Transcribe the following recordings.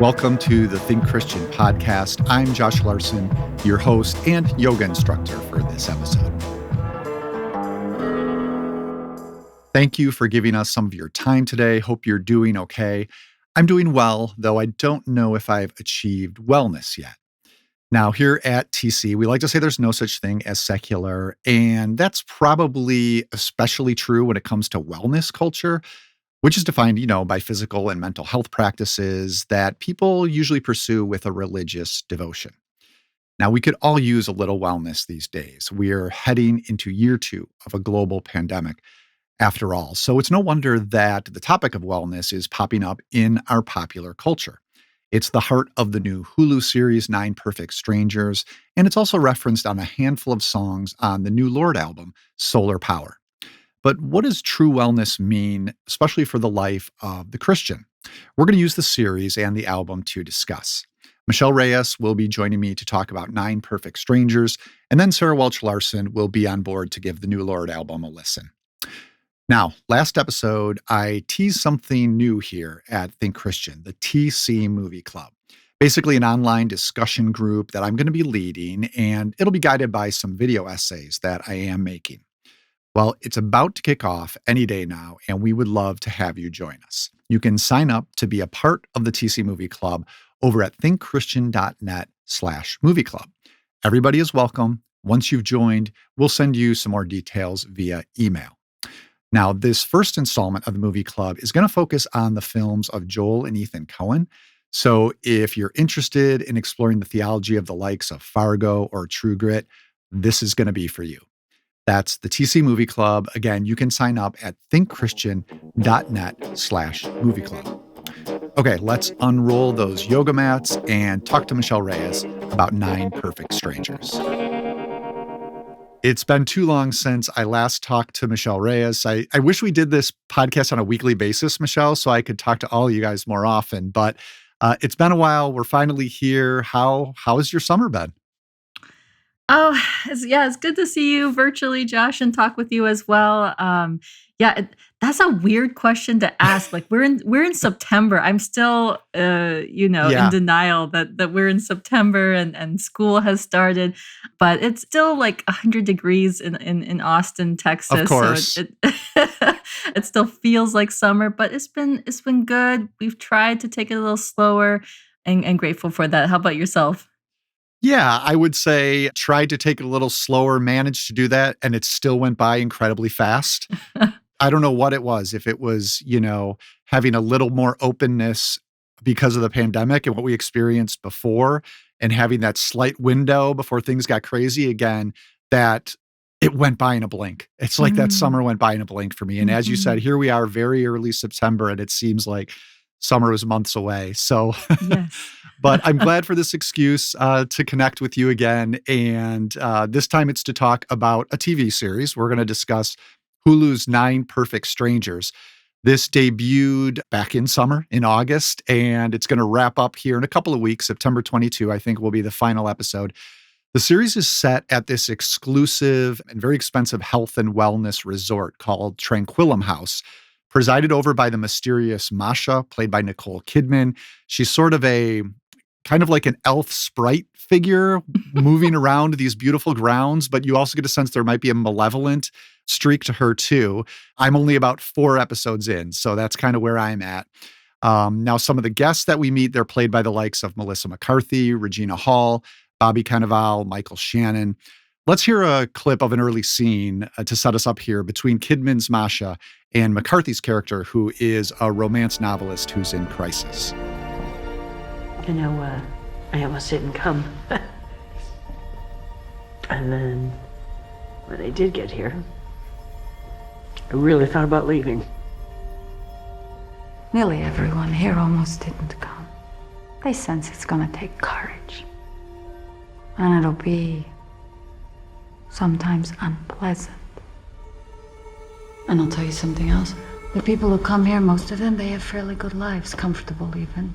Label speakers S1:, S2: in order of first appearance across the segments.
S1: Welcome to the Think Christian podcast. I'm Josh Larson, your host and yoga instructor for this episode. Thank you for giving us some of your time today. Hope you're doing okay. I'm doing well, though I don't know if I've achieved wellness yet. Now, here at TC, we like to say there's no such thing as secular, and that's probably especially true when it comes to wellness culture, which is defined, by physical and mental health practices that people usually pursue with a religious devotion. Now, we could all use a little wellness these days. We're heading into year 2 of a global pandemic, after all. So it's no wonder that the topic of wellness is popping up in our popular culture. It's the heart of the new Hulu series, 9 Perfect Strangers, and it's also referenced on a handful of songs on the new Lorde album, Solar Power. But what does true wellness mean, especially for the life of the Christian? We're going to use the series and the album to discuss. Michelle Reyes will be joining me to talk about 9 Perfect Strangers, and then Sarah Welch Larson will be on board to give the new Lorde album a listen. Now, last episode, I teased something new here at Think Christian, the TC Movie Club. Basically an online discussion group that I'm going to be leading, and it'll be guided by some video essays that I am making. Well, it's about to kick off any day now, and we would love to have you join us. You can sign up to be a part of the TC Movie Club over at thinkchristian.net/movie club. Everybody is welcome. Once you've joined, we'll send you some more details via email. Now, this first installment of the Movie Club is going to focus on the films of Joel and Ethan Coen. So if you're interested in exploring the theology of the likes of Fargo or True Grit, this is going to be for you. That's the TC Movie Club. Again, you can sign up at thinkchristian.net/movie club. Okay, let's unroll those yoga mats and talk to Michelle Reyes about 9 Perfect Strangers. It's been too long since I last talked to Michelle Reyes. I wish we did this podcast on a weekly basis, Michelle, so I could talk to all of you guys more often. But it's been a while. We're finally here. How has your summer been?
S2: Oh, it's good to see you virtually, Josh, and talk with you as well. That's a weird question to ask. Like we're in September. I'm still, in denial that we're in September and school has started, but it's still like 100 degrees in Austin, Texas.
S1: Of course,
S2: so it still feels like summer, but it's been good. We've tried to take it a little slower, and grateful for that. How about yourself?
S1: Yeah, I would say tried to take it a little slower, managed to do that, and it still went by incredibly fast. I don't know what it was, if it was, having a little more openness because of the pandemic and what we experienced before, and having that slight window before things got crazy again, that it went by in a blink. It's like that summer went by in a blink for me. And as you said, here we are, very early September, and it seems like summer was months away. So,
S2: Yes.
S1: but I'm glad for this excuse to connect with you again. And this time it's to talk about a TV series. We're going to discuss Hulu's 9 Perfect Strangers. This debuted back in summer, in August, and it's going to wrap up here in a couple of weeks. September 22, I think, will be the final episode. The series is set at this exclusive and very expensive health and wellness resort called Tranquillum House, presided over by the mysterious Masha, played by Nicole Kidman. She's sort of kind of like an elf sprite figure moving around these beautiful grounds, but you also get a sense there might be a malevolent streak to her too. I'm only about 4 episodes in, so that's kind of where I'm at. Now, some of the guests that we meet, they're played by the likes of Melissa McCarthy, Regina Hall, Bobby Cannavale, Michael Shannon. Let's hear a clip of an early scene to set us up here between Kidman's Masha and McCarthy's character, who is a romance novelist who's in crisis.
S3: I almost didn't come. And then when I did get here, I really thought about leaving.
S4: Nearly everyone here almost didn't come. They sense it's gonna take courage. And it'll be sometimes unpleasant. And I'll tell you something else. The people who come here, most of them, they have fairly good lives, comfortable even.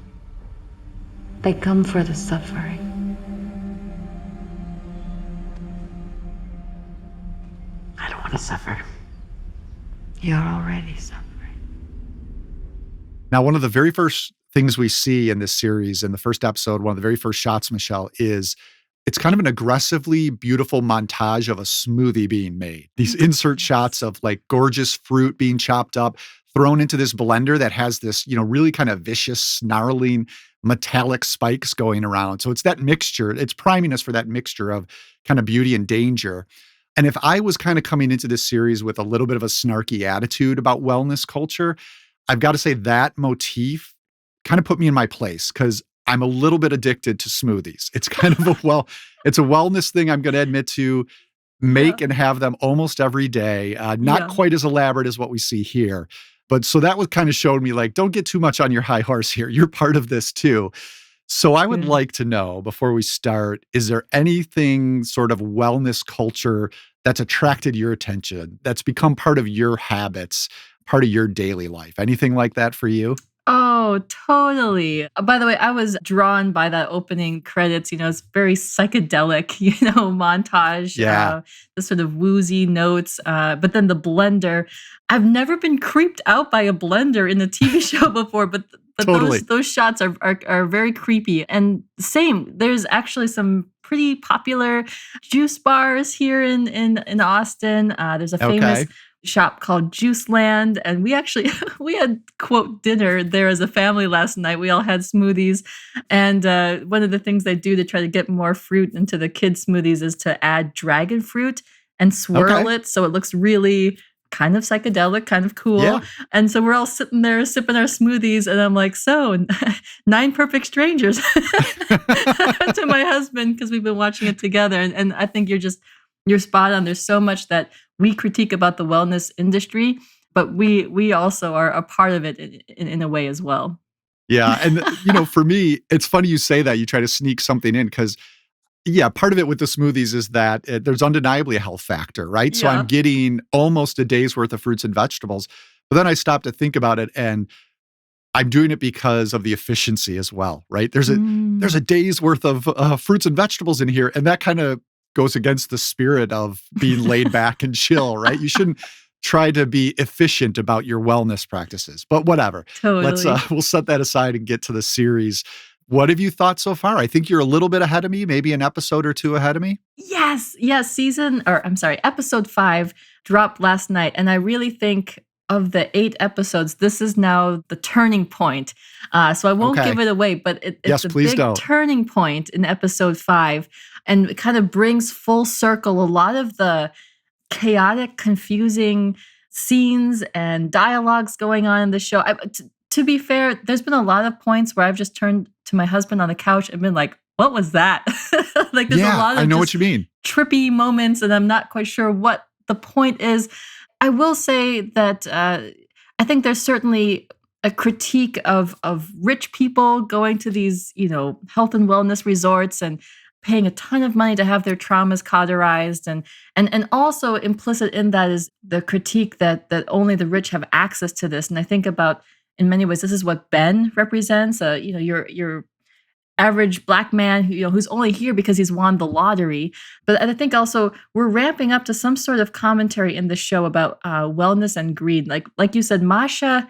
S4: They come for the suffering.
S3: I don't want to suffer.
S4: You're already suffering.
S1: Now, one of the very first things we see in this series in the first episode, one of the very first shots, Michelle, is it's kind of an aggressively beautiful montage of a smoothie being made. These insert shots of like gorgeous fruit being chopped up, thrown into this blender that has this, really kind of vicious, snarling, metallic spikes going around. So it's that mixture, it's priming us for that mixture of kind of beauty and danger. And if I was kind of coming into this series with a little bit of a snarky attitude about wellness culture, I've got to say that motif kind of put me in my place because I'm a little bit addicted to smoothies. It's kind of it's a wellness thing I'm going to admit to
S2: Yeah.
S1: make and have them almost every day. Not
S2: Yeah.
S1: quite as elaborate as what we see here. But so that was kind of showed me like, don't get too much on your high horse here. You're part of this too. So I would
S2: Good.
S1: like to know before we start, is there anything sort of wellness culture that's attracted your attention, that's become part of your habits, part of your daily life? Anything like that for you?
S2: Oh, totally. By the way, I was drawn by that opening credits. It's very psychedelic, montage,
S1: Yeah,
S2: the sort of woozy notes. But then the blender. I've never been creeped out by a blender in a TV show before, but
S1: totally.
S2: those shots are very creepy. And same, there's actually some pretty popular juice bars here in Austin. There's a famous
S1: Okay.
S2: shop called Juice Land, and we actually we had quote dinner there as a family last night. We all had smoothies, and one of the things they do to try to get more fruit into the kids' smoothies is to add dragon fruit and swirl
S1: Okay.
S2: it so it looks really kind of psychedelic, kind of cool.
S1: Yeah.
S2: And so we're all sitting there sipping our smoothies, and I'm like, so 9 perfect strangers to my husband because we've been watching it together. And I think you're spot on. There's so much that we critique about the wellness industry, but we also are a part of it in a way as well.
S1: Yeah. And, for me, it's funny you say that. You try to sneak something in because, yeah, part of it with the smoothies is that there's undeniably a health factor, right? So I'm
S2: Yeah.
S1: getting almost a day's worth of fruits and vegetables. But then I stop to think about it and I'm doing it because of the efficiency as well, right? There's a
S2: Mm,
S1: day's worth of fruits and vegetables in here, and that kind of goes against the spirit of being laid back and chill, right? You shouldn't try to be efficient about your wellness practices, but whatever. Let's
S2: totally.
S1: we'll set that aside and get to the series. What have you thought so far? I think you're a little bit ahead of me, maybe an episode or two ahead of me.
S2: Yes, yes, episode 5 dropped last night, and I really think of the 8 episodes, this is now the turning point. So I won't
S1: Okay.
S2: give it away, but it's
S1: Yes,
S2: a
S1: please
S2: big
S1: don't.
S2: turning point in episode 5, and it kind of brings full circle a lot of the chaotic, confusing scenes and dialogues going on in the show. To be fair, there's been a lot of points where I've just turned to my husband on the couch and been like, "What was that?" Like there's a
S1: Yeah,
S2: lot
S1: I
S2: of
S1: know what
S2: just
S1: you mean.
S2: trippy moments, and I'm not quite sure what the point is. I will say that I think there's certainly a critique of rich people going to these, health and wellness resorts and paying a ton of money to have their traumas cauterized, and also implicit in that is the critique that only the rich have access to this. And I think about in many ways this is what Ben represents. Your average black man who's only here because he's won the lottery. But I think also we're ramping up to some sort of commentary in the show about wellness and greed. Like you said, Masha,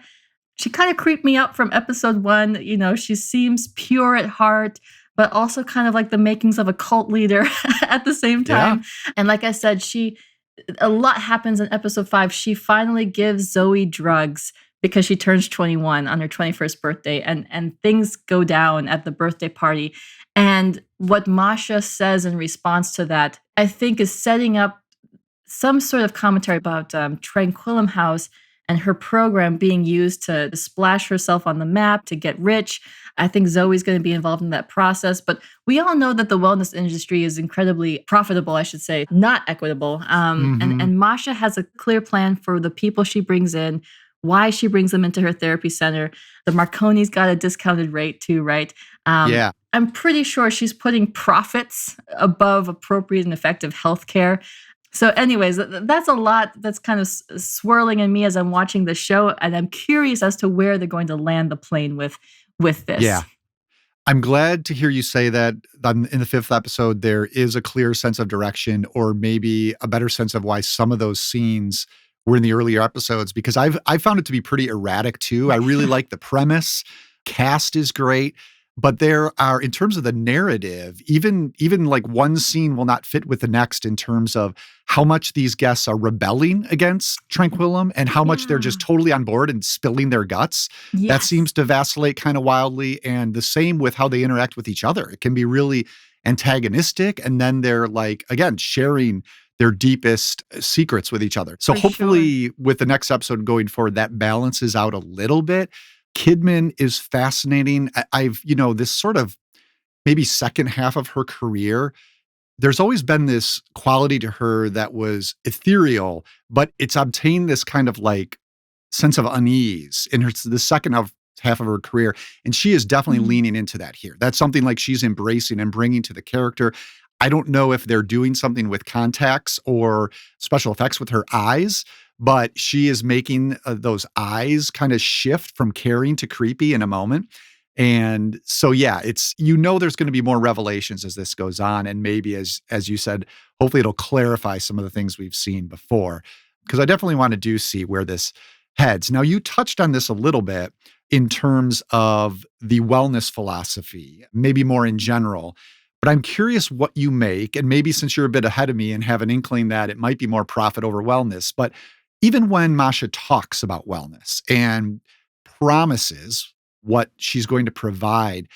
S2: she kind of creeped me up from episode 1. She seems pure at heart, but also kind of like the makings of a cult leader at the same
S1: Yeah.
S2: time. And like I said, a lot happens in episode 5. She finally gives Zoe drugs because she turns 21 on her 21st birthday, and things go down at the birthday party. And what Masha says in response to that, I think, is setting up some sort of commentary about Tranquillum House and her program being used to splash herself on the map to get rich. I think Zoe's going to be involved in that process. But we all know that the wellness industry is incredibly profitable, I should say, not equitable.
S1: Mhm.
S2: And Masha has a clear plan for the people she brings in, why she brings them into her therapy center. The Marconi's got a discounted rate too, right?
S1: Yeah.
S2: I'm pretty sure she's putting profits above appropriate and effective healthcare. So, anyways, that's a lot that's kind of swirling in me as I'm watching the show, and I'm curious as to where they're going to land the plane with
S1: Yeah.
S2: this.
S1: I'm glad to hear you say that in the 5th episode, there is a clear sense of direction or maybe a better sense of why some of those scenes were in the earlier episodes, because I found it to be pretty erratic too. I really like the premise. cast is great. But there are, in terms of the narrative, even like one scene will not fit with the next in terms of how much these guests are rebelling against Tranquillum and how much they're just
S2: Yeah.
S1: totally on board and spilling their guts. That
S2: Yes.
S1: seems to vacillate kind of wildly. And the same with how they interact with each other. It can be really antagonistic. And then they're like, again, sharing their deepest secrets with each other. So
S2: For sure.
S1: hopefully with the next episode going forward, that balances out a little bit. Kidman is fascinating. I've, this sort of maybe second half of her career, there's always been this quality to her that was ethereal, but it's obtained this kind of like sense of unease in the second half of her career. And she is definitely
S2: Mhm.
S1: leaning into that here. That's something like she's embracing and bringing to the character. I don't know if they're doing something with contacts or special effects with her eyes, but she is making those eyes kind of shift from caring to creepy in a moment. And so, yeah, it's, there's going to be more revelations as this goes on. And maybe as you said, hopefully it'll clarify some of the things we've seen before, because I definitely want to see where this heads. Now, you touched on this a little bit in terms of the wellness philosophy, maybe more in general. But I'm curious what you make, and maybe since you're a bit ahead of me and have an inkling that it might be more profit over wellness, but even when Masha talks about wellness and promises what she's going to provide,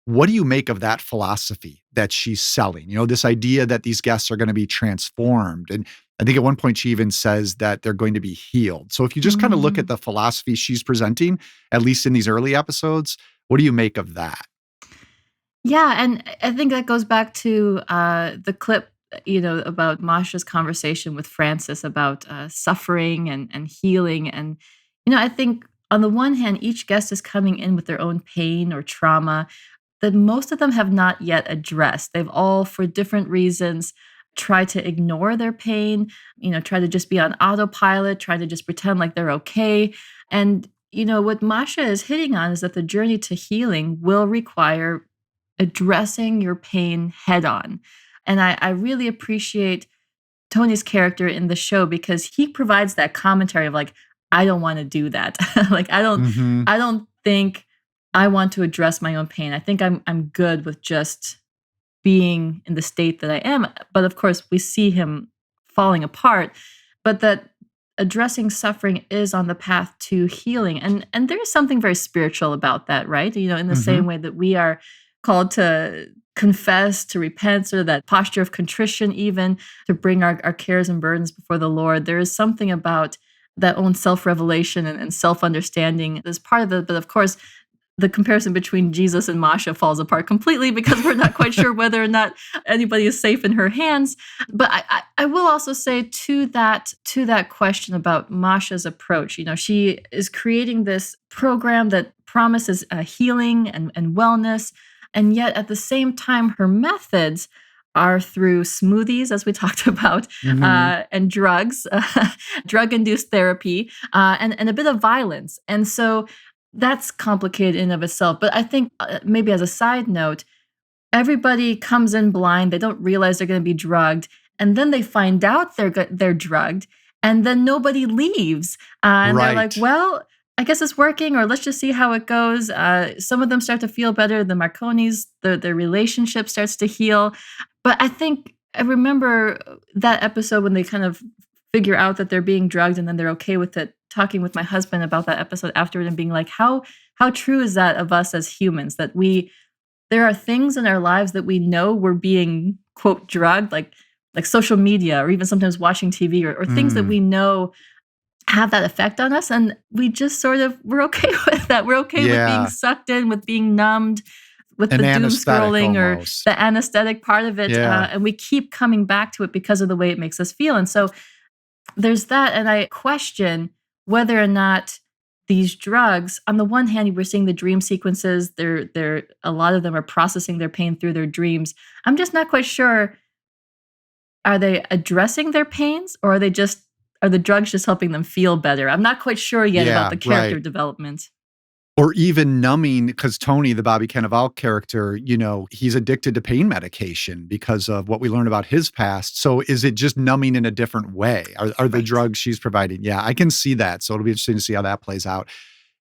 S1: what do you make of that philosophy that she's selling? This idea that these guests are going to be transformed. And I think at one point she even says that they're going to be healed. So if you just kind of look at
S2: Mm.
S1: the philosophy she's presenting, at least in these early episodes, what do you make of that?
S2: Yeah, and I think that goes back to the clip, about Masha's conversation with Francis about suffering and healing. And, I think on the one hand, each guest is coming in with their own pain or trauma that most of them have not yet addressed. They've all, for different reasons, tried to ignore their pain, try to just be on autopilot, try to just pretend like they're okay. And, what Masha is hitting on is that the journey to healing will require addressing your pain head on. And I really appreciate Tony's character in the show because he provides that commentary of like, I don't want to do that. Like
S1: Hmm.
S2: I don't think I want to address my own pain. I think I'm good with just being in the state that I am. But of course, we see him falling apart, but that addressing suffering is on the path to healing. And there is something very spiritual about that, right? In the
S1: Hmm.
S2: same way that we are called to confess, to repent, or that posture of contrition, even to bring our cares and burdens before the Lord. There is something about that own self-revelation and self-understanding as part of it. But of course, the comparison between Jesus and Masha falls apart completely because we're not quite sure whether or not anybody is safe in her hands. But I will also say to that question about Masha's approach, she is creating this program that promises healing and wellness, and yet at the same time, her methods are through smoothies, as we talked about,
S1: Hmm.
S2: and drugs, drug-induced therapy, and a bit of violence. And so that's complicated in of itself. But I think maybe as a side note, everybody comes in blind. They don't realize they're going to be drugged, and then they find out they're drugged, and then nobody leaves, and they're like,
S1: Right.
S2: "Well, I guess it's working, or let's just see how it goes." Some of them start to feel better. The Marconis, their relationship starts to heal. But I think I remember that episode when they kind of figure out that they're being drugged, and then they're okay with it. Talking with my husband about that episode afterward, and being like, how true is that of us as humans that there are things in our lives that we know we're being quote drugged, like social media or even sometimes watching TV or things that
S1: Mm.
S2: we know have that effect on us, and we just sort of we're okay with that. We're okay with being
S1: Yeah.
S2: sucked in, with being numbed, with
S1: An
S2: the doom
S1: anesthetic
S2: scrolling or
S1: almost.
S2: the anesthetic part of it,
S1: Yeah.
S2: and we keep coming back to it because of the way it makes us feel. And so there's that, and I question whether or not these drugs, on the one hand, we're seeing the dream sequences. They're a lot of them are processing their pain through their dreams. I'm just not quite sure. Are they addressing their pains, or are the drugs just helping them feel better? I'm not quite sure yet about
S1: Yeah,
S2: the character
S1: right.
S2: development.
S1: Or even numbing, because Tony, the Bobby Cannavale character, he's addicted to pain medication because of what we learn about his past. So is it just numbing in a different way? Are the
S2: Right.
S1: drugs she's providing? Yeah, I can see that. So it'll be interesting to see how that plays out.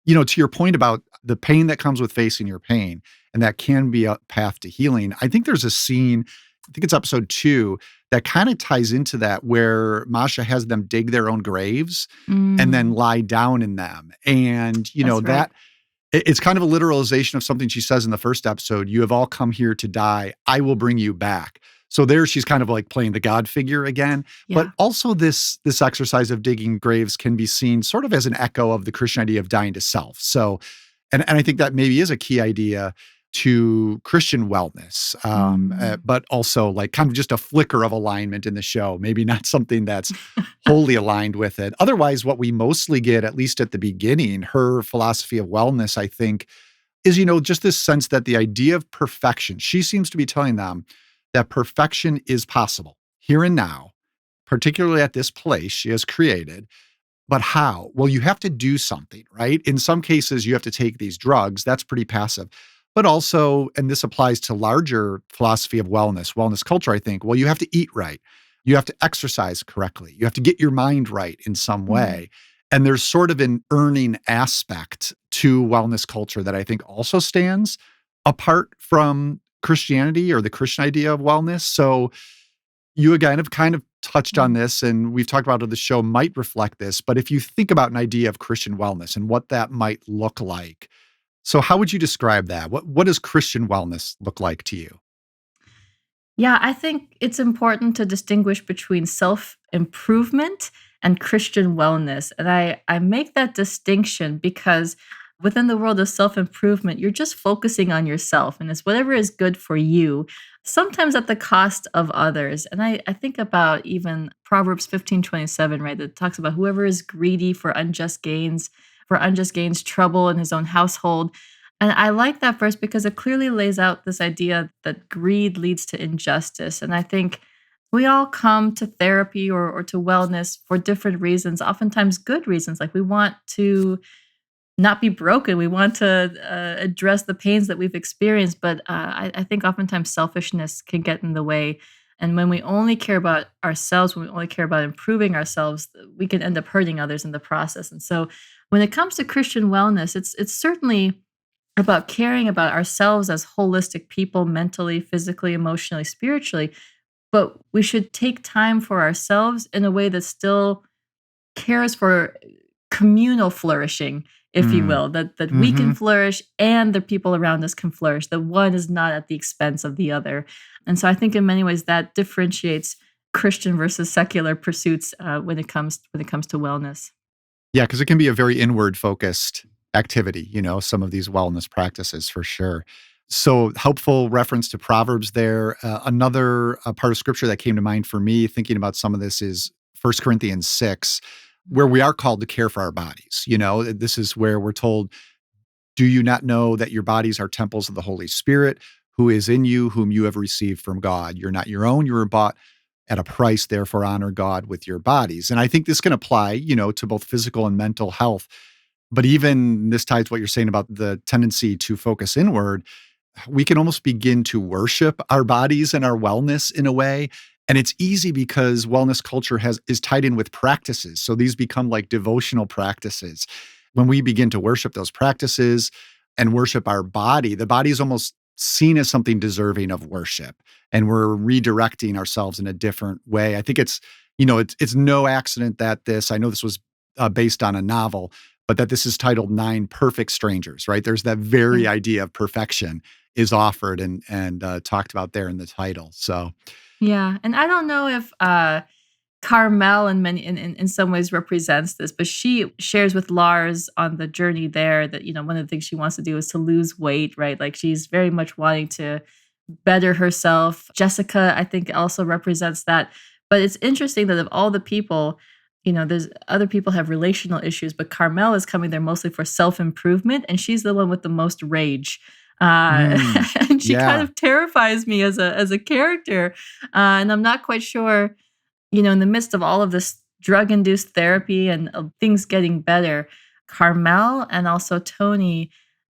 S1: To your point about the pain that comes with facing your pain, and that can be a path to healing. I think there's a scene, I think it's episode 2, that kind of ties into that where Masha has them dig their own graves and then
S2: Mm,
S1: lie down in them. And,
S2: that's right.
S1: that it's kind of a literalization of something she says in the first episode. You have all come here to die. I will bring you back. So there she's kind of like playing the God figure again. But
S2: Yeah.
S1: also this exercise of digging graves can be seen sort of as an echo of the Christian idea of dying to self. So, and I think that maybe is a key idea to Christian wellness,
S2: Mm.
S1: but also like kind of just a flicker of alignment in the show, maybe not something that's wholly aligned with it. Otherwise, what we mostly get, at least at the beginning, her philosophy of wellness, I think, is, just this sense that the idea of perfection, she seems to be telling them that perfection is possible here and now, particularly at this place she has created. But how? Well, you have to do something, right? In some cases, you have to take these drugs. That's pretty passive. But also, and this applies to larger philosophy of wellness culture, I think, well, you have to eat right. You have to exercise correctly. You have to get your mind right in some
S2: Mm.
S1: way. And there's sort of an earning aspect to wellness culture that I think also stands apart from Christianity or the Christian idea of wellness. So you again have kind of touched on
S2: Mm.
S1: this, and we've talked about how the show might reflect this. But if you think about an idea of Christian wellness and what that might look like, so how would you describe that? What does Christian wellness look like to you?
S2: Yeah, I think it's important to distinguish between self-improvement and Christian wellness. And I make that distinction because within the world of self-improvement, you're just focusing on yourself and it's whatever is good for you, sometimes at the cost of others. And I think about even Proverbs 15:27, right? That talks about whoever is greedy for unjust gains trouble in his own household. And I like that verse because it clearly lays out this idea that greed leads to injustice. And I think we all come to therapy or to wellness for different reasons, oftentimes good reasons. Like we want to not be broken. We want to address the pains that we've experienced. But I think oftentimes selfishness can get in the way. And when we only care about ourselves, when we only care about improving ourselves, we can end up hurting others in the process. And so when it comes to Christian wellness, it's certainly about caring about ourselves as holistic people, mentally, physically, emotionally, spiritually. But we should take time for ourselves in a way that still cares for communal flourishing, if you
S1: Mm.
S2: will, that we can
S1: Mhm.
S2: flourish and the people around us can flourish. That one is not at the expense of the other. And so I think in many ways that differentiates Christian versus secular pursuits when it comes to wellness.
S1: Yeah, because it can be a very inward focused activity, some of these wellness practices for sure. So helpful reference to Proverbs there. Another part of scripture that came to mind for me thinking about some of this is 1 Corinthians 6, where we are called to care for our bodies. This is where we're told, do you not know that your bodies are temples of the Holy Spirit who is in you, whom you have received from God? You're not your own, you were bought at a price, therefore honor God with your bodies. And I think this can apply, to both physical and mental health. But even this ties to what you're saying about the tendency to focus inward. We can almost begin to worship our bodies and our wellness in a way. And it's easy because wellness culture is tied in with practices. So these become like devotional practices. When we begin to worship those practices and worship our body, the body is almost seen as something deserving of worship. And we're redirecting ourselves in a different way. I think it's no accident that I know this was based on a novel, but that this is titled Nine Perfect Strangers, right? There's that very
S2: Yeah.
S1: idea of perfection is offered and talked about there in the title. So,
S2: Yeah. And I don't know if Carmel in many in some ways represents this, but she shares with Lars on the journey there that, one of the things she wants to do is to lose weight, right? Like she's very much wanting to better herself. Jessica, I think, also represents that. But it's interesting that of all the people, there's other people have relational issues, but Carmel is coming there mostly for self-improvement, and she's the one with the most rage. Uh,
S1: mm,
S2: and she kind
S1: yeah.
S2: of terrifies me as a character. And I'm not quite sure, in the midst of all of this drug-induced therapy and things getting better, Carmel and also Tony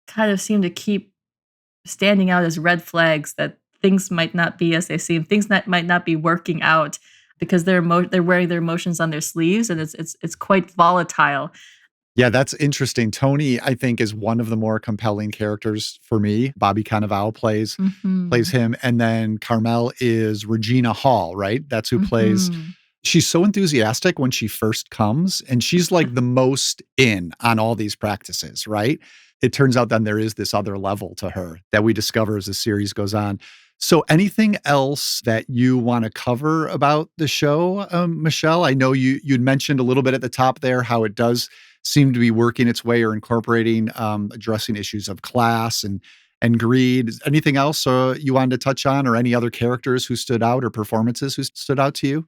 S2: kind of seem to keep standing out as red flags that things might not be as they seem. Things that might not be working out because they're wearing their emotions on their sleeves, and it's quite volatile.
S1: Yeah, that's interesting. Tony, I think, is one of the more compelling characters for me. Bobby Cannavale plays
S2: Mhm.
S1: him, and then Carmel is Regina Hall, right? That's who plays.
S2: Mhm.
S1: She's so enthusiastic when she first comes, and she's like the most in on all these practices, right? It turns out then there is this other level to her that we discover as the series goes on. So, anything else that you want to cover about the show, Michelle? I know you'd mentioned a little bit at the top there how it does seem to be working its way or incorporating addressing issues of class and greed. Anything else you wanted to touch on, or any other characters who stood out or performances who stood out to you?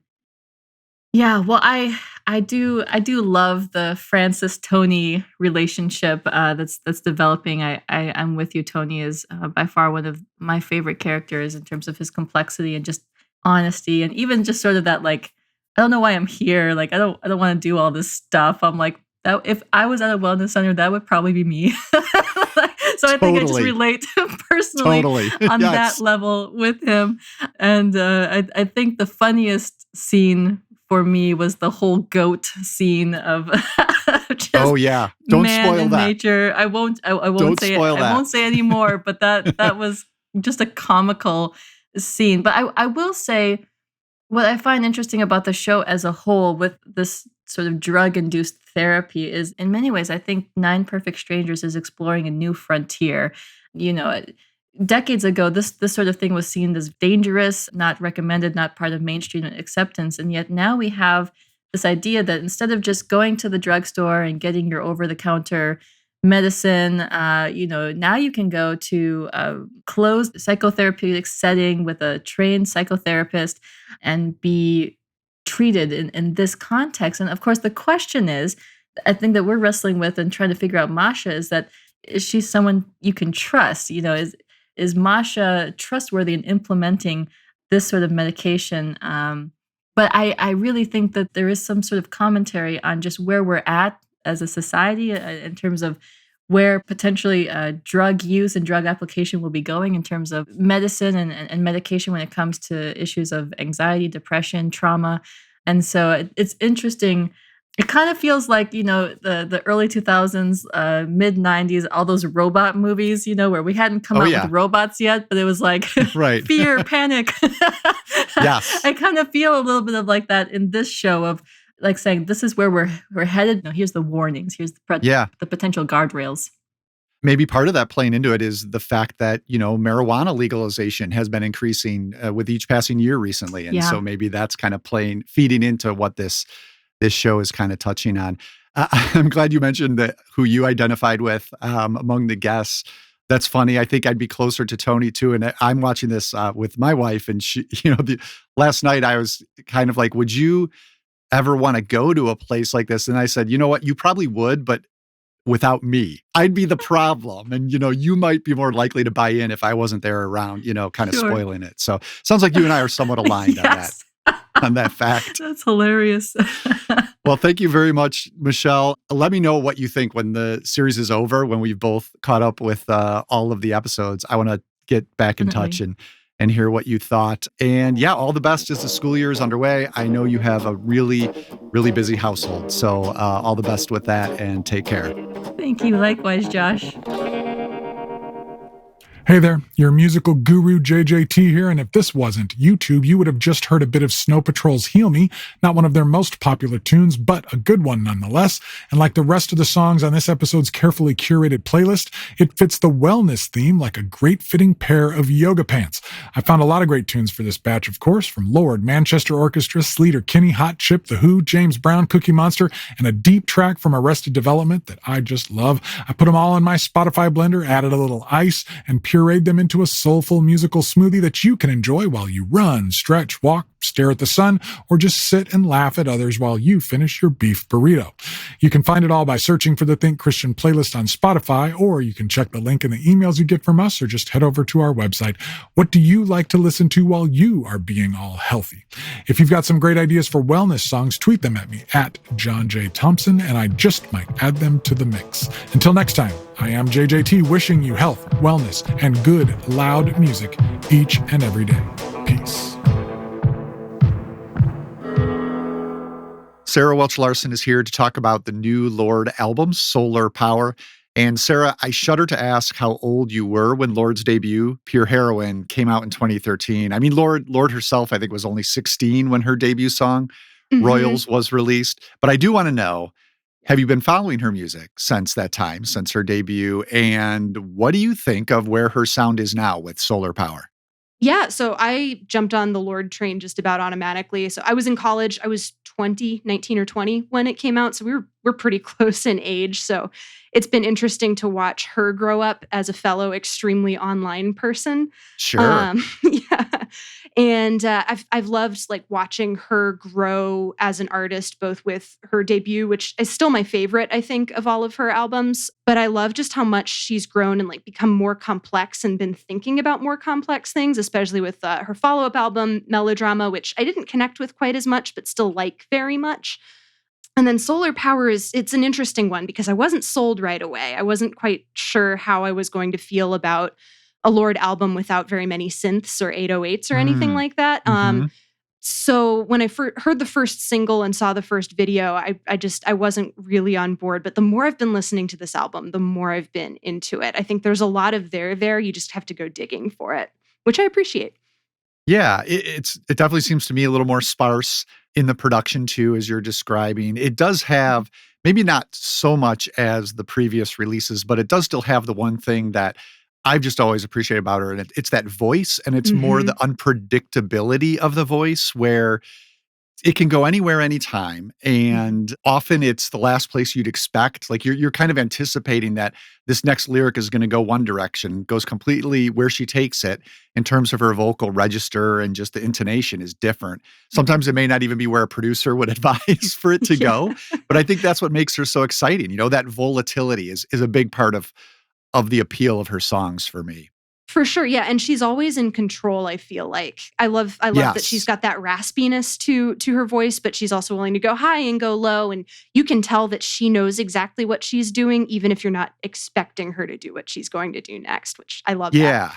S2: Yeah, well, I do love the Francis Tony relationship that's developing. I'm with you. Tony is by far one of my favorite characters in terms of his complexity and just honesty, and even just sort of that like I don't know why I'm here. Like I don't want to do all this stuff. I'm like that if I was at a wellness center, that would probably be me. So I think I just
S1: Totally.
S2: relate personally
S1: Totally.
S2: on that
S1: Yes.
S2: level with him. And I think the funniest scene for me was the whole goat scene of
S1: Oh,
S2: just
S1: yeah. Don't
S2: man
S1: spoil
S2: and
S1: that.
S2: nature. I won't
S1: Don't
S2: say it.
S1: spoil
S2: I
S1: that.
S2: won't say anymore, but that was just a comical scene. But I will say what I find interesting about the show as a whole with this sort of drug induced therapy is in many ways, I think Nine Perfect Strangers is exploring a new frontier. You know, decades ago, this sort of thing was seen as dangerous, not recommended, not part of mainstream acceptance. And yet now we have this idea that instead of just going to the drugstore and getting your over the counter medicine, now you can go to a closed psychotherapeutic setting with a trained psychotherapist and be treated in this context. And of course, the question is, I think that we're wrestling with and trying to figure out Masha is she someone you can trust? Is Masha trustworthy in implementing this sort of medication? But I really think that there is some sort of commentary on just where we're at as a society in terms of where potentially drug use and drug application will be going in terms of medicine and medication when it comes to issues of anxiety, depression, trauma. And so it's interesting. It kind of feels like, the early 2000s, mid 90s, all those robot movies, where we hadn't come
S1: Oh,
S2: out
S1: yeah.
S2: with robots yet, but it was like
S1: Right.
S2: fear, panic.
S1: Yes.
S2: I kind of feel a little bit of like that in this show of like saying, this is where we're headed. No, here's the warnings. Here's
S1: Yeah.
S2: the potential guardrails.
S1: Maybe part of that playing into it is the fact that, marijuana legalization has been increasing with each passing year recently. And
S2: Yeah.
S1: so maybe that's kind of feeding into what this show is kind of touching on. I'm glad you mentioned that who you identified with among the guests. That's funny. I think I'd be closer to Tony too. And I'm watching this with my wife, and she, last night I was kind of like, would you ever want to go to a place like this? And I said, you know what, you probably would, but without me, I'd be the problem. And, you might be more likely to buy in if I wasn't there around, kind of
S2: Sure.
S1: spoiling it. So sounds like you and I are somewhat aligned
S2: Yes.
S1: on that fact.
S2: That's hilarious.
S1: Well, thank you very much, Michelle. Let me know what you think when the series is over, when we've both caught up with all of the episodes. I want to get back in touch
S2: Definitely.
S1: and hear what you thought. And yeah, all the best as the school year is underway. I know you have a really, really busy household. So all the best with that, and take care.
S2: Thank you. Likewise, Josh.
S5: Hey there, your musical guru JJT here, and if this wasn't YouTube, you would have just heard a bit of Snow Patrol's Heal Me, not one of their most popular tunes, but a good one nonetheless. And like the rest of the songs on this episode's carefully curated playlist, it fits the wellness theme like a great fitting pair of yoga pants. I found a lot of great tunes for this batch, of course, from Lorde, Manchester Orchestra, Sleater Kinney, Hot Chip, The Who, James Brown, Cookie Monster, and a deep track from Arrested Development that I just love. I put them all in my Spotify blender, added a little ice, and pureed them into a soulful musical smoothie that you can enjoy while you run, stretch, walk, stare at the sun, or just sit and laugh at others while you finish your beef burrito. You can find it all by searching for the Think Christian playlist on Spotify, or you can check the link in the emails you get from us, or just head over to our website. What do you like to listen to while you are being all healthy? If you've got some great ideas for wellness songs, tweet them at me at John J. Thompson, and I just might add them to the mix. Until next time, I am JJT, wishing you health, wellness, and good, loud music each and every day. Peace.
S1: Sarah Welch Larson is here to talk about the new Lorde album, Solar Power. And Sarah, I shudder to ask how old you were when Lorde's debut, Pure Heroine, came out in 2013. I mean, Lorde herself, I think, was only 16 when her debut song,
S6: Mhm.
S1: Royals, was released. But I do want to know, have you been following her music since that time, since her debut? And what do you think of where her sound is now with Solar Power?
S6: Yeah, so I jumped on the Lorde train just about automatically. So I was in college. I was 20, 19 or 20 when it came out. So we're pretty close in age. So it's been interesting to watch her grow up as a fellow extremely online person.
S1: Sure.
S6: Yeah. And I've loved like watching her grow as an artist, both with her debut, which is still my favorite, I think, of all of her albums. But I love just how much she's grown and like become more complex and been thinking about more complex things, especially with her follow-up album, Melodrama, which I didn't connect with quite as much, but still like very much. And then Solar Power it's an interesting one because I wasn't sold right away. I wasn't quite sure how I was going to feel about a Lorde album without very many synths or 808s or anything
S1: Mm.
S6: like that.
S1: Hmm.
S6: So when I heard the first single and saw the first video, I wasn't really on board. But the more I've been listening to this album, the more I've been into it. I think there's a lot of there. You just have to go digging for it, which I appreciate.
S1: Yeah, it definitely seems to me a little more sparse in the production too, as you're describing. It does have maybe not so much as the previous releases, but it does still have the one thing that I've just always appreciated about her, and it's that voice, and it's more the
S6: Hmm.
S1: unpredictability of the voice where it can go anywhere, anytime,
S6: Hmm.
S1: and often it's the last place you'd expect. Like, you're kind of anticipating that this next lyric is gonna go one direction, goes completely where she takes it in terms of her vocal register, and just the intonation is different. Sometimes it may not even be where a producer would advise for it to
S6: Yeah.
S1: go, but I think that's what makes her so exciting. That volatility is a big part of the appeal of her songs for me.
S6: For sure, yeah, and she's always in control, I feel like. I love that she's
S1: Yes.
S6: got that raspiness to her voice, but she's also willing to go high and go low, and you can tell that she knows exactly what she's doing, even if you're not expecting her to do what she's going to do next, which I love that.
S1: Yeah.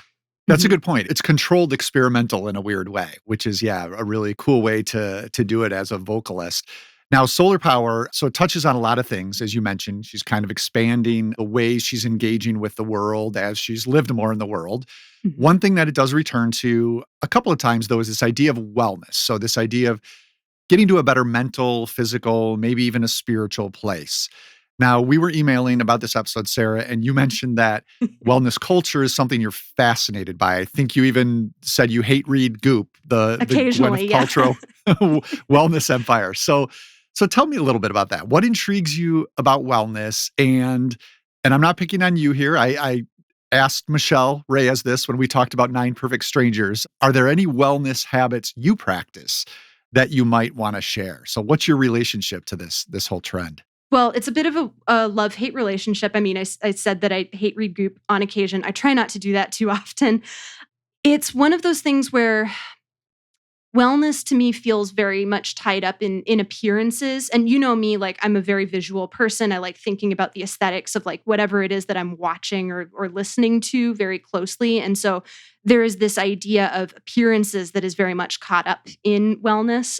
S1: That's a
S6: Mhm.
S1: good point. It's controlled experimental in a weird way, which is, yeah, a really cool way to do it as a vocalist. Now, Solar Power, so it touches on a lot of things, as you mentioned. She's kind of expanding the ways she's engaging with the world as she's lived more in the world.
S6: Mhm.
S1: One thing that it does return to a couple of times, though, is this idea of wellness. So, this idea of getting to a better mental, physical, maybe even a spiritual place. Now, we were emailing about this episode, Sarah, and you mentioned that wellness culture is something you're fascinated by. I think you even said you hate read Goop, the Gwyneth
S6: Occasionally, yeah.
S1: Paltrow wellness empire. So tell me a little bit about that. What intrigues you about wellness? And I'm not picking on you here. I asked Michelle Reyes this when we talked about Nine Perfect Strangers. Are there any wellness habits you practice that you might want to share? So what's your relationship to this whole trend?
S6: Well, it's a bit of a love-hate relationship. I mean, I said that I hate read goop on occasion. I try not to do that too often. It's one of those things where wellness to me feels very much tied up in appearances. And you know me, like I'm a very visual person. I like thinking about the aesthetics of like whatever it is that I'm watching or listening to very closely. And so there is this idea of appearances that is very much caught up in wellness.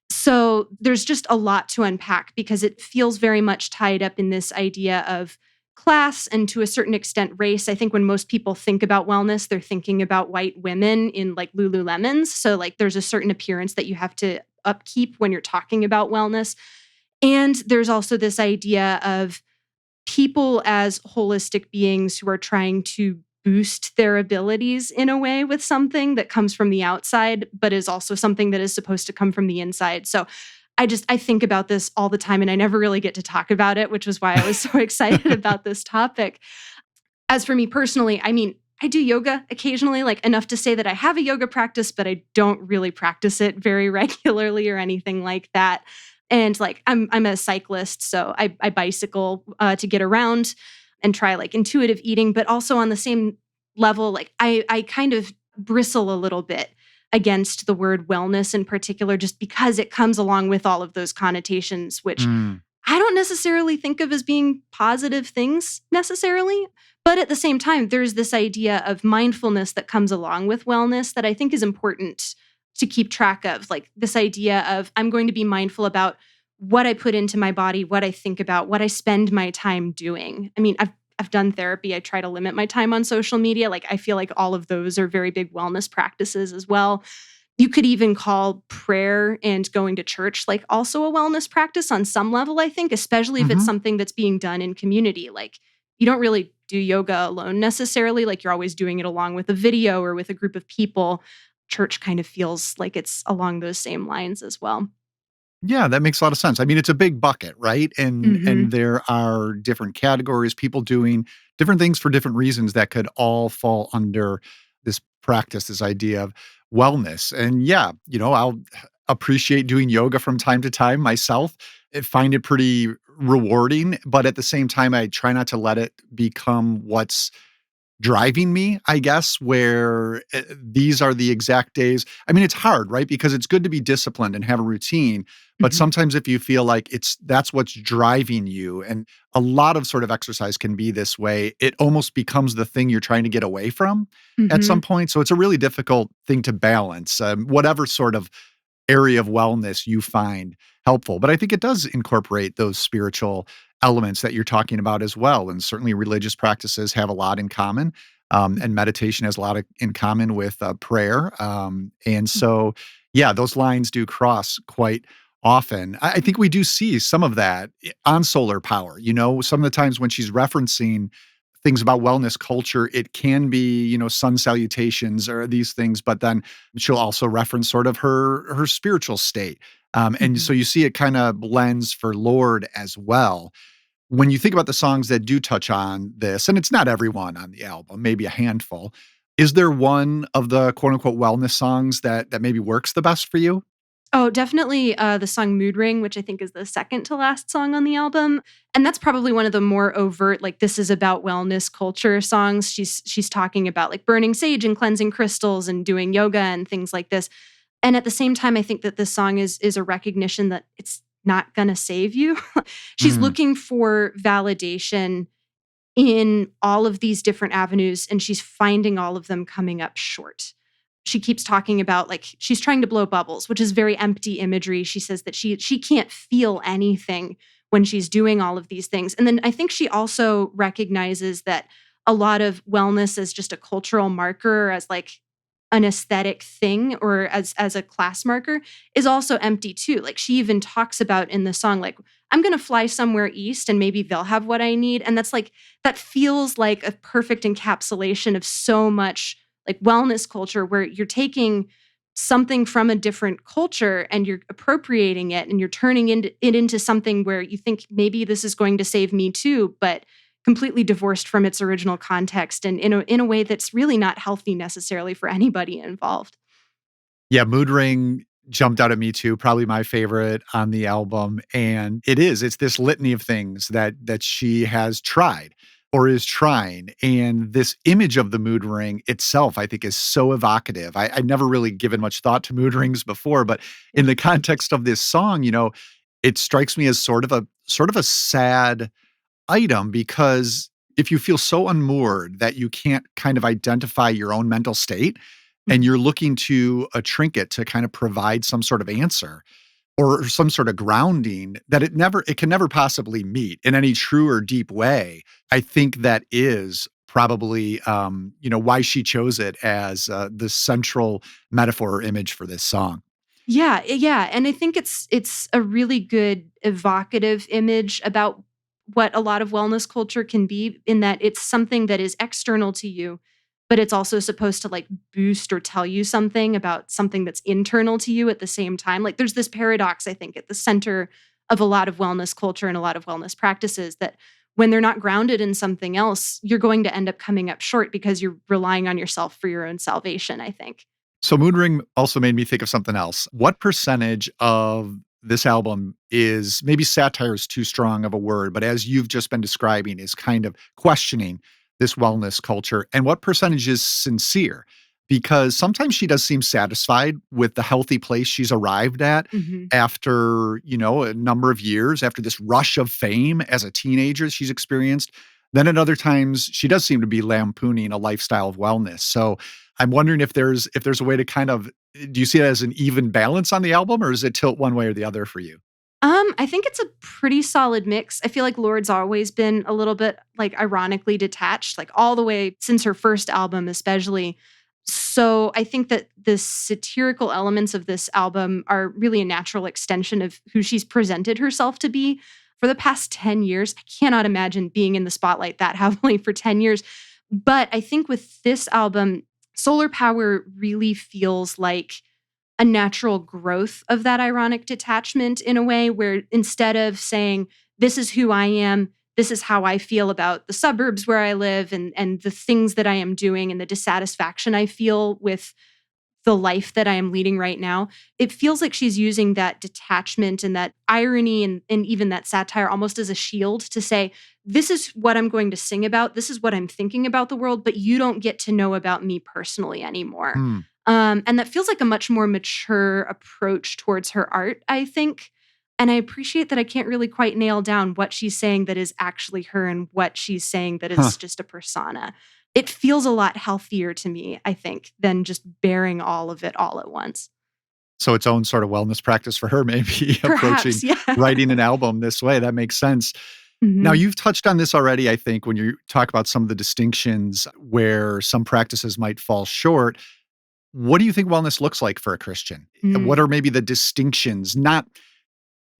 S6: So there's just a lot to unpack because it feels very much tied up in this idea of class and to a certain extent race. I think when most people think about wellness, they're thinking about white women in like Lululemons. So like there's a certain appearance that you have to upkeep when you're talking about wellness. And there's also this idea of people as holistic beings who are trying to boost their abilities in a way with something that comes from the outside, but is also something that is supposed to come from the inside. So I think about this all the time and I never really get to talk about it, which was why I was so excited about this topic. As for me personally, I mean, I do yoga occasionally, like enough to say that I have a yoga practice, but I don't really practice it very regularly or anything like that. And like I'm a cyclist, so I bicycle to get around and try like intuitive eating, but also on the same level, like I kind of bristle a little bit against the word wellness in particular, just because it comes along with all of those connotations, which
S1: Mm,
S6: I don't necessarily think of as being positive things necessarily. But at the same time, there's this idea of mindfulness that comes along with wellness that I think is important to keep track of. Like this idea of I'm going to be mindful about what I put into my body, what I think about, what I spend my time doing. I mean, I've done therapy. I try to limit my time on social media. Like I feel like all of those are very big wellness practices as well. You could even call prayer and going to church like also a wellness practice on some level, I think, especially if it's
S1: Mhm.
S6: something that's being done in community. Like you don't really do yoga alone necessarily. Like you're always doing it along with a video or with a group of people. Church kind of feels like it's along those same lines as well.
S1: Yeah, that makes a lot of sense. I mean, it's a big bucket, right? And
S6: Mhm.
S1: there are different categories, people doing different things for different reasons that could all fall under this practice, this idea of wellness. And yeah, I'll appreciate doing yoga from time to time myself. I find it pretty rewarding, but at the same time, I try not to let it become what's driving me, I guess, where these are the exact days. I mean, it's hard, right? Because it's good to be disciplined and have a routine, but
S6: Mhm.
S1: sometimes if you feel like that's what's driving you, and a lot of sort of exercise can be this way, it almost becomes the thing you're trying to get away from at some
S6: Mhm.
S1: point. So it's a really difficult thing to balance, whatever sort of area of wellness you find helpful. But I think it does incorporate those spiritual elements that you're talking about as well. And certainly religious practices have a lot in common. And meditation has a lot in common with prayer. And so, yeah, those lines do cross quite often. I think we do see some of that on solar power. Some of the times when she's referencing things about wellness culture, it can be, sun salutations or these things, but then she'll also reference sort of her spiritual state. And
S6: Mhm.
S1: so you see it kind of blends for Lorde as well. When you think about the songs that do touch on this, and it's not everyone on the album, maybe a handful, is there one of the quote unquote wellness songs that maybe works the best for you?
S6: Oh, definitely, the song Mood Ring, which I think is the second to last song on the album, and that's probably one of the more overt, like, this is about wellness culture songs. She's talking about, like, burning sage and cleansing crystals and doing yoga and things like this, and at the same time, I think that this song is a recognition that it's not gonna save you. She's
S1: Mm,
S6: looking for validation in all of these different avenues, and she's finding all of them coming up short. She keeps talking about like she's trying to blow bubbles, which is very empty imagery. She says that she can't feel anything when she's doing all of these things. And then I think she also recognizes that a lot of wellness as just a cultural marker, as like an aesthetic thing or as a class marker is also empty too. Like she even talks about in the song like I'm going to fly somewhere east and maybe they'll have what I need, and that's like that feels like a perfect encapsulation of so much like wellness culture where you're taking something from a different culture and you're appropriating it and you're turning it into something where you think maybe this is going to save me too, but completely divorced from its original context and in a way that's really not healthy necessarily for anybody involved.
S1: Yeah, Mood Ring jumped out at me too, probably my favorite on the album, and it's this litany of things that she has tried or is trying, and this image of the mood ring itself, I think, is so evocative. I'd never really given much thought to mood rings before, but in the context of this song, it strikes me as sort of a sad item because if you feel so unmoored that you can't kind of identify your own mental state and
S6: Mhm.
S1: you're looking to a trinket to kind of provide some sort of answer or some sort of grounding that it can never possibly meet in any true or deep way. I think that is probably why she chose it as the central metaphor or image for this song.
S6: Yeah, yeah, and I think it's a really good evocative image about what a lot of wellness culture can be in that it's something that is external to you, but it's also supposed to like boost or tell you something about something that's internal to you at the same time. Like there's this paradox I think at the center of a lot of wellness culture and a lot of wellness practices that when they're not grounded in something else, you're going to end up coming up short because you're relying on yourself for your own salvation, I think.
S1: So Moon Ring also made me think of something else. What percentage of this album is maybe satire is too strong of a word, but as you've just been describing, is kind of questioning this wellness culture? And what percentage is sincere? Because sometimes she does seem satisfied with the healthy place she's arrived at
S6: Mhm.
S1: after, a number of years, after this rush of fame as a teenager she's experienced. Then at other times, she does seem to be lampooning a lifestyle of wellness. So I'm wondering if there's a way to kind of do you see it as an even balance on the album, or does it tilt one way or the other for you?
S6: I think it's a pretty solid mix. I feel like Lorde's always been a little bit like ironically detached, like all the way since her first album, especially. So I think that the satirical elements of this album are really a natural extension of who she's presented herself to be for the past 10 years. I cannot imagine being in the spotlight that heavily for 10 years. But I think with this album, Solar Power really feels like a natural growth of that ironic detachment in a way where instead of saying, this is who I am, this is how I feel about the suburbs where I live and the things that I am doing and the dissatisfaction I feel with the life that I am leading right now, it feels like she's using that detachment and that irony and even that satire almost as a shield to say, this is what I'm going to sing about. This is what I'm thinking about the world, but you don't get to know about me personally anymore.
S1: Hmm.
S6: And that feels like a much more mature approach towards her art, I think. And I appreciate that I can't really quite nail down what she's saying that is actually her and what she's saying that
S1: Huh.
S6: is just a persona. It feels a lot healthier to me, I think, than just bearing all of it all at once.
S1: So its own sort of wellness practice for her, maybe approaching
S6: Perhaps, yeah.
S1: writing an album this way. That makes sense. Now,
S6: Mhm.
S1: you've touched on this already, I think, when you talk about some of the distinctions where some practices might fall short. What do you think wellness looks like for a Christian? What
S6: Mm.
S1: are maybe the distinctions? Not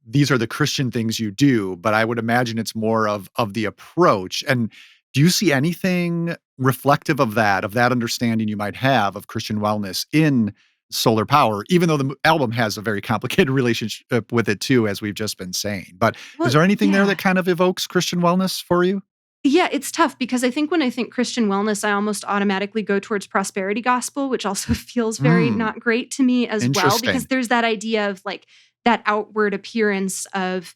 S1: these are the Christian things you do, but I would imagine it's more of the approach. And do you see anything reflective of that understanding you might have of Christian wellness in Solar Power, even though the album has a very complicated relationship with it too, as we've just been saying. But is
S6: Well,
S1: there anything there
S6: yeah.
S1: that kind of evokes Christian wellness for you?
S6: Yeah, it's tough because I think when I think Christian wellness, I almost automatically go towards prosperity gospel, which also feels very
S1: Mm,
S6: not great to me as well, because
S1: interesting.
S6: there's that idea of like that outward appearance of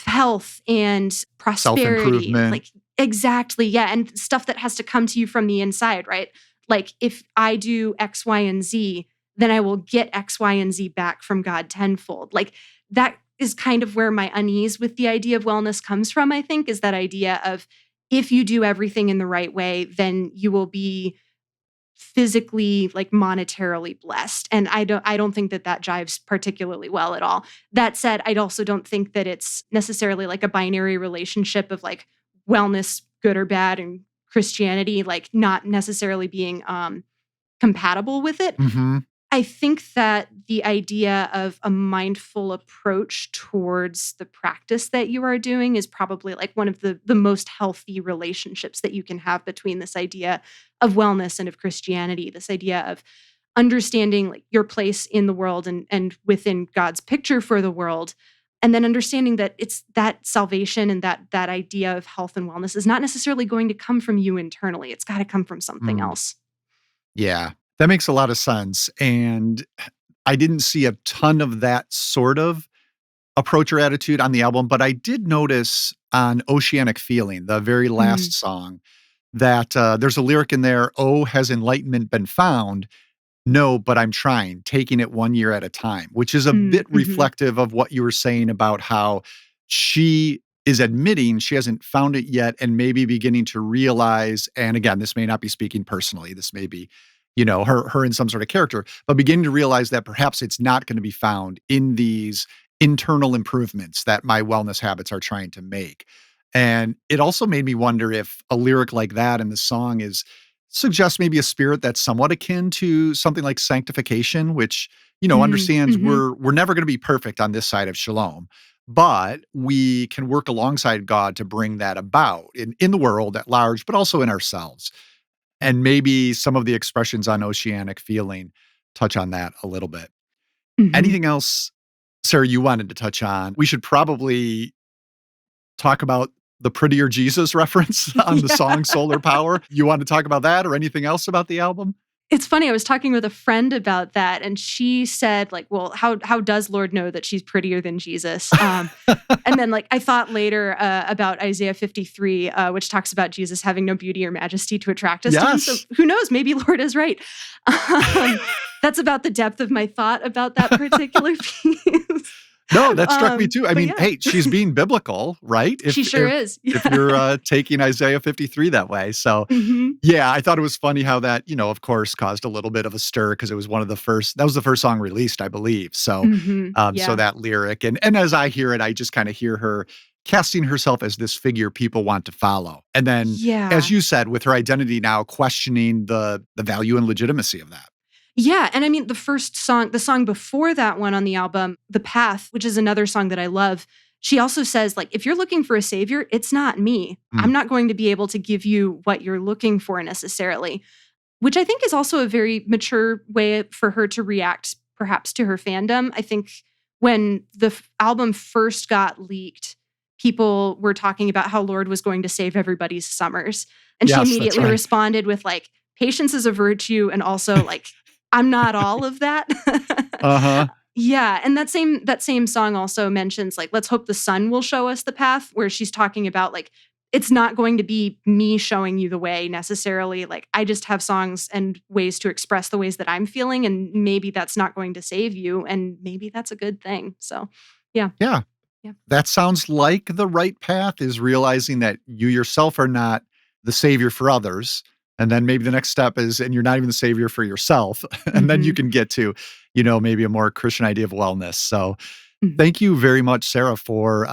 S6: health and prosperity.
S1: Self-improvement.
S6: Like, exactly. Yeah. And stuff that has to come to you from the inside, right? Like, if I do X, Y, and Z, then I will get X, Y, and Z back from God tenfold. Like, that is kind of where my unease with the idea of wellness comes from, I think, is that idea of if you do everything in the right way, then you will be physically like monetarily blessed, and I don't think that that jives particularly well at all. That said, I also don't think that it's necessarily like a binary relationship of like wellness good or bad and Christianity like not necessarily being compatible with it.
S1: Mhm.
S6: I think that the idea of a mindful approach towards the practice that you are doing is probably like one of the most healthy relationships that you can have between this idea of wellness and of Christianity, this idea of understanding like your place in the world and within God's picture for the world. And then understanding that it's that salvation and that idea of health and wellness is not necessarily going to come from you internally. It's got to come from something
S1: Mm.
S6: else.
S1: Yeah, that makes a lot of sense, and I didn't see a ton of that sort of approach or attitude on the album, but I did notice on Oceanic Feeling, the very
S6: Mm,
S1: last song, that, there's a lyric in there, "Oh, has enlightenment been found? No, but I'm trying, taking it 1 year at a time," which is a bit
S6: mhm,
S1: reflective of what you were saying about how she is admitting she hasn't found it yet and maybe beginning to realize, and again, this may not be speaking personally, this may be, her in some sort of character, but beginning to realize that perhaps it's not gonna be found in these internal improvements that my wellness habits are trying to make. And it also made me wonder if a lyric like that in the song is suggests maybe a spirit that's somewhat akin to something like sanctification, which, understands
S6: mhm.
S1: we're never gonna be perfect on this side of shalom, but we can work alongside God to bring that about in the world at large, but also in ourselves. And maybe some of the expressions on Oceanic Feeling touch on that a little bit.
S6: Mhm.
S1: Anything else, Sarah, you wanted to touch on? We should probably talk about the Prettier Jesus reference on the
S6: Yeah.
S1: song Solar Power. You want to talk about that or anything else about the album?
S6: It's funny, I was talking with a friend about that, and she said, like, "Well, how does Lord know that she's prettier than Jesus?" And then, like, I thought later about Isaiah 53, which talks about Jesus having no beauty or majesty to attract us to him. So
S1: Yes.
S6: who knows? Maybe Lord is right. Um, that's about the depth of my thought about that particular piece.
S1: No, that struck me too. I
S6: But
S1: mean,
S6: yeah.
S1: hey, she's being biblical, right?
S6: She sure is.
S1: If
S6: Yeah.
S1: you're taking Isaiah 53 that way. So,
S6: Mhm.
S1: yeah, I thought it was funny how that, of course, caused a little bit of a stir because it was that was the first song released, I believe. So,
S6: Mhm.
S1: so
S6: Yeah.
S1: that lyric, and as I hear it, I just kind of hear her casting herself as this figure people want to follow. And then, as
S6: Yeah.
S1: you said, with her identity now questioning the value and legitimacy of that.
S6: Yeah, and I mean, the song before that one on the album, The Path, which is another song that I love, she also says, like, if you're looking for a savior, it's not me.
S1: Mm.
S6: I'm not going to be able to give you what you're looking for necessarily, which I think is also a very mature way for her to react, perhaps, to her fandom. I think when the album first got leaked, people were talking about how Lorde was going to save everybody's summers. And she
S1: Yes, that's
S6: immediately
S1: right.
S6: responded with, like, patience is a virtue, and also, like, I'm not all of that.
S1: Uh-huh.
S6: Yeah, and that same song also mentions, like, let's hope the sun will show us the path, where she's talking about, like, it's not going to be me showing you the way necessarily. Like, I just have songs and ways to express the ways that I'm feeling, and maybe that's not going to save you, and maybe that's a good thing. So, yeah.
S1: Yeah.
S6: Yeah.
S1: That sounds like the right path, is realizing that you yourself are not the savior for others. And then maybe the next step is, and you're not even the savior for yourself. And then you
S6: Mhm.
S1: can get to, maybe a more Christian idea of wellness. So
S6: Mhm.
S1: thank you very much, Sarah, for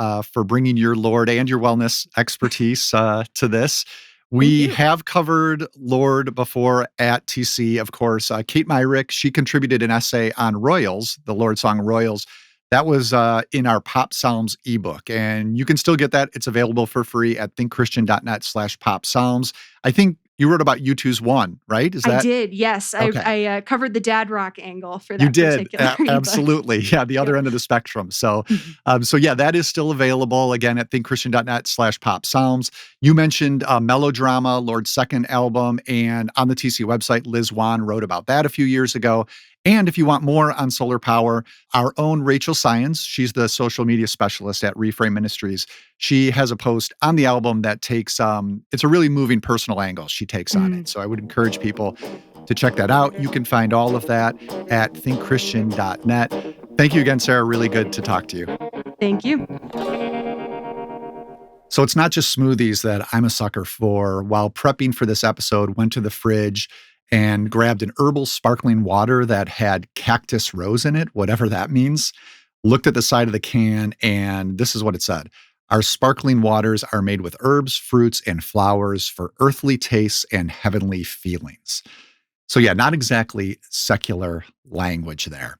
S1: bringing your Lorde and your wellness expertise to this.
S6: Thank
S1: We
S6: you.
S1: have covered Lorde before at TC, of course. Kate Myrick, she contributed an essay on Royals, the Lorde song Royals. That was in our Pop Psalms ebook, and you can still get that. It's available for free at thinkchristian.net/pop psalms. I think you wrote about U2's One, right? Is
S6: I
S1: that
S6: did, yes.
S1: okay?
S6: I covered the dad rock angle for
S1: You
S6: that
S1: did.
S6: particular ebook.
S1: Absolutely. Yeah, the other
S6: Yeah.
S1: end of the spectrum. So,
S6: Mhm.
S1: so yeah, that is still available again at thinkchristian.net/pop psalms. You mentioned Melodrama, Lord's second album, and on the TC website, Liz Wan wrote about that a few years ago. And if you want more on solar power, our own Rachel Syons, she's the social media specialist at Reframe Ministries. She has a post on the album that takes, it's a really moving personal angle she takes on it.
S6: Mm.
S1: So I would encourage people to check that out. You can find all of that at thinkchristian.net. Thank you again, Sarah. Really good to talk to you.
S6: Thank you.
S1: So it's not just smoothies that I'm a sucker for. While prepping for this episode, went to the fridge and grabbed an herbal sparkling water that had cactus rose in it, whatever that means. Looked at the side of the can, and this is what it said. Our sparkling waters are made with herbs, fruits, and flowers for earthly tastes and heavenly feelings. So yeah, not exactly secular language there.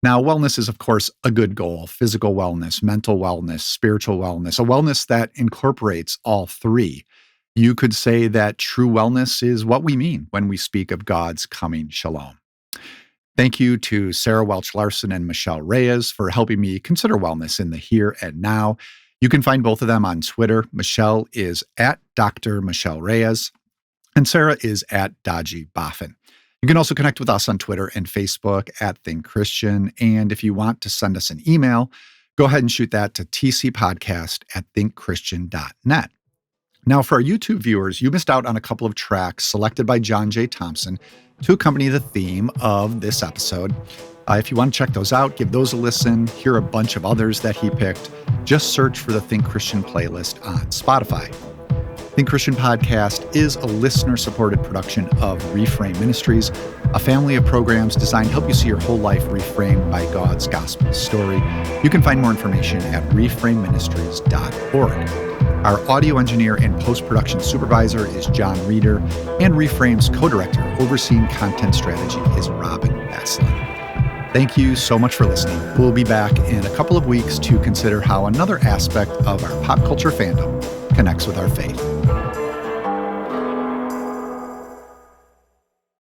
S1: Now, wellness is, of course, a good goal: physical wellness, mental wellness, spiritual wellness, a wellness that incorporates all three. You could say that true wellness is what we mean when we speak of God's coming shalom. Thank you to Sarah Welch Larson and Michelle Reyes for helping me consider wellness in the here and now. You can find both of them on Twitter. Michelle is at Dr. Michelle Reyes, and Sarah is at Dodgy Boffin. You can also connect with us on Twitter and Facebook at Think Christian. And if you want to send us an email, go ahead and shoot that to tcpodcast@thinkchristian.net. Now, for our YouTube viewers, you missed out on a couple of tracks selected by John J. Thompson to accompany the theme of this episode. If you want to check those out, give those a listen, hear a bunch of others that he picked, just search for the Think Christian playlist on Spotify. Think Christian Podcast is a listener-supported production of Reframe Ministries, a family of programs designed to help you see your whole life reframed by God's gospel story. You can find more information at reframeministries.org. Our audio engineer and post-production supervisor is John Reeder, and Reframe's co-director overseeing content strategy is Robin Baslin. Thank you so much for listening. We'll be back in a couple of weeks to consider how another aspect of our pop culture fandom connects with our faith.